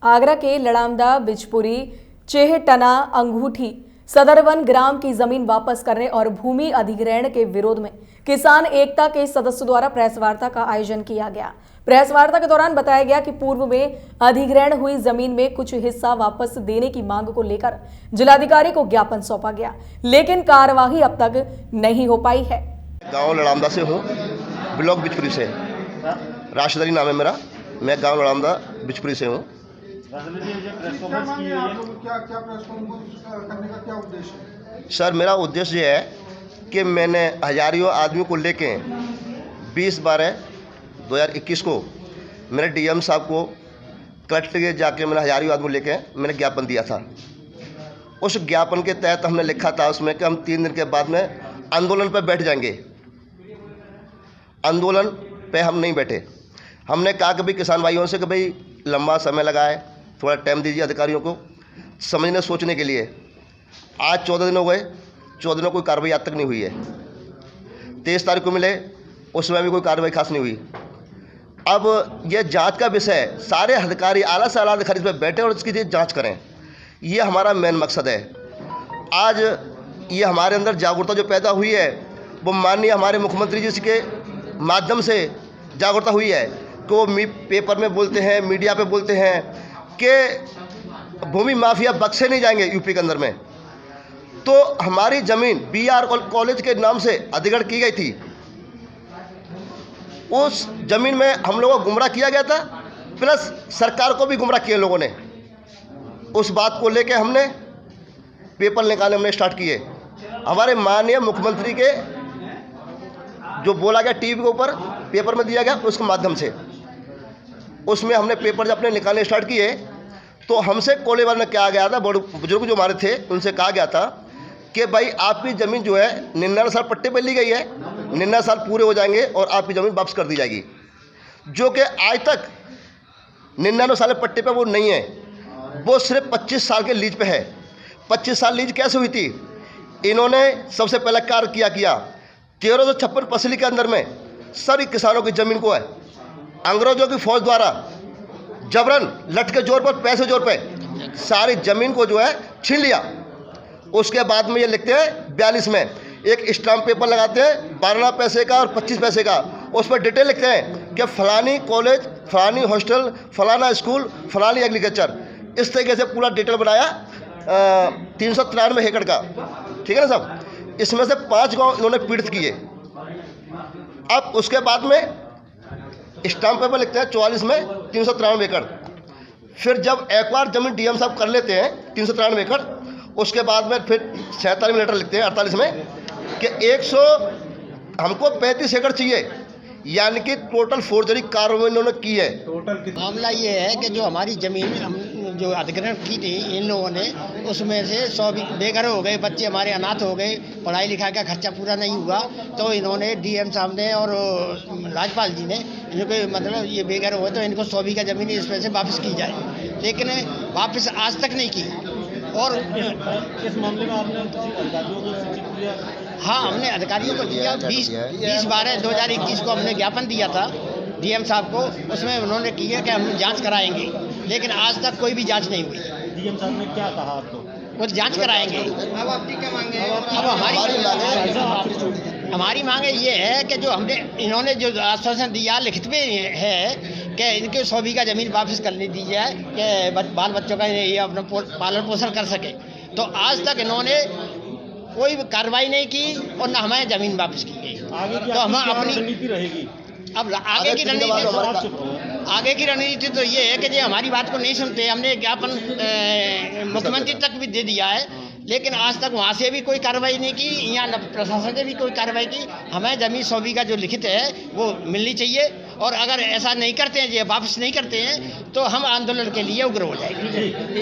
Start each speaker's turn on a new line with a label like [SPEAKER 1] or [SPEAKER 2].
[SPEAKER 1] आगरा के लड़ामदा, बिजपुरी, चेहटना, अंगूठी सदर वन ग्राम की जमीन वापस करने और भूमि अधिग्रहण के विरोध में किसान एकता के सदस्यों द्वारा प्रेस वार्ता का आयोजन किया गया। प्रेस वार्ता के दौरान बताया गया कि पूर्व में अधिग्रहण हुई जमीन में कुछ हिस्सा वापस देने की मांग को लेकर जिलाधिकारी को ज्ञापन सौंपा गया, लेकिन कार्यवाही अब तक नहीं हो पाई है।
[SPEAKER 2] गांव लड़ामदा से हूँ, ब्लॉक बिजपुरी से। राशिदारी नाम है मेरा। मैं गांव लड़ामदा बिजपुरी से हूँ। सर, मेरा उद्देश्य ये है कि मैंने हजारों आदमी को लेके 20/12/2021 को मेरे डीएम साहब को कलेक्टर के जाके मैंने हजारों आदमी लेके मैंने ज्ञापन दिया था। उस ज्ञापन के तहत हमने लिखा था उसमें कि हम 3 दिन के बाद में आंदोलन पर बैठ जाएंगे। आंदोलन पे हम नहीं बैठे। हमने कहा कि भाई किसान भाइयों से कि भाई लंबा समय लगा है, थोड़ा टाइम दीजिए अधिकारियों को समझने सोचने के लिए। आज 14 दिन हो गए, 14 दिनों कोई कार्रवाई आज तक नहीं हुई है। 23 तारीख को मिले, उसमें भी कोई कार्रवाई खास नहीं हुई। अब यह जांच का विषय है, सारे अधिकारी आला से आला अधिकारी इस पर बैठे और इसकी जांच करें। ये हमारा मेन मकसद है। आज ये हमारे अंदर जागरूकता जो पैदा हुई है वो माननीय हमारे मुख्यमंत्री जी के माध्यम से जागरूकता हुई है कि वो पेपर में बोलते हैं, मीडिया पे बोलते हैं कि भूमि माफिया बख्शे नहीं जाएंगे यूपी के अंदर में। तो हमारी ज़मीन बीआर कॉलेज के नाम से अधिग्रहण की गई थी। उस ज़मीन में हम लोगों को गुमराह किया गया था, प्लस सरकार को भी गुमराह किए लोगों ने। उस बात को लेके हमने पेपर निकालने हमने स्टार्ट किए। हमारे माननीय मुख्यमंत्री के जो बोला गया टीवी के ऊपर पेपर में दिया गया उसके माध्यम से उसमें हमने पेपर जब अपने निकालने स्टार्ट किए तो हमसे कोलेवाल में क्या गया था, बड़े बुजुर्ग जो हमारे थे उनसे कहा गया था कि भाई आपकी ज़मीन जो है 99 साल पट्टे पर ली गई है, 99 साल पूरे हो जाएंगे और आपकी ज़मीन वापस कर दी जाएगी, जो कि आज तक 99 साल पट्टे पर वो नहीं है। वो सिर्फ 25 साल के लीज पे है। 25 साल लीज कैसे हुई थी? इन्होंने सबसे पहला कार्य किया 1356 फसली के अंदर में सारी किसानों की ज़मीन को है अंग्रेजों की फौज द्वारा जबरन लट के जोर पर, पैसे जोर पे सारी ज़मीन को जो है छीन लिया। उसके बाद में ये लिखते हैं 42 में एक स्टाम्प पेपर लगाते हैं 12 पैसे का और 25 पैसे का। उस पर डिटेल लिखते हैं कि फलानी कॉलेज, फलानी हॉस्टल, फलाना स्कूल, फलानी एग्रीकल्चर, इस तरीके से पूरा डिटेल बनाया 393 एकड़ का। ठीक है ना साहब? इसमें से 5 गांव इन्होंने पीड़ित किए। अब उसके बाद में स्टाम्प पेपर लिखते हैं 44 में 393 एकड़। फिर जब एक बार जमीन डीएम साहब कर लेते हैं 393 एकड़, उसके बाद में फिर 47 में लेटर लिखते हैं 48 में कि 100 हमको 35 एकड़ चाहिए, यानी कि टोटल फोर्जरी कार्रवाई इन्होंने की है।
[SPEAKER 3] मामला ये है कि जो हमारी ज़मीन जो अधिग्रहण की थी इन लोगों ने, उसमें से 100 बेघर हो गए, बच्चे हमारे अनाथ हो गए, पढ़ाई लिखाई का खर्चा पूरा नहीं हुआ। तो इन्होंने डीएम साहब ने और राज्यपाल जी ने इनको मतलब ये बेघर हुए तो इनको 100 बीघा ज़मीन इसमें से वापस की जाए, लेकिन वापस आज तक नहीं की। और
[SPEAKER 4] इस मामले में आपने किसी अधिकारियों को सूचित किया?
[SPEAKER 3] हाँ, हमने अधिकारियों को दिया। 20/12/2021 को हमने ज्ञापन दिया था डीएम साहब को। उसमें उन्होंने किया कि हम जांच कराएंगे, लेकिन आज तक कोई भी जांच नहीं हुई।
[SPEAKER 4] डीएम साहब ने क्या कहा आपको?
[SPEAKER 3] वो जांच कराएंगे। अब आपकी क्या मांग है? अब हमारी मांग ये है कि जो हमने इन्होंने जो आश्वासन दिया लिखित में है कि इनके 100 बीघा ज़मीन वापस करने दी जाए कि बाल बच्चों का ये अपना पालन पोषण कर सके। तो आज तक इन्होंने कोई कार्रवाई नहीं की और न हमारी ज़मीन वापस की गई। तो हम अपनी रणनीति रहेगी। अब आगे की रणनीति तो ये है कि जो हमारी बात को नहीं सुनते। हमने ज्ञापन मुख्यमंत्री तक भी दे दिया है, लेकिन आज तक वहाँ से भी कोई कार्रवाई नहीं की, यहाँ प्रशासन ने भी कोई कार्रवाई की। हमें ज़मीन 100 बीघा जो लिखित है वो मिलनी चाहिए, और अगर ऐसा नहीं करते हैं, ये वापस नहीं करते हैं, तो हम आंदोलन के लिए उग्र हो जाएंगे।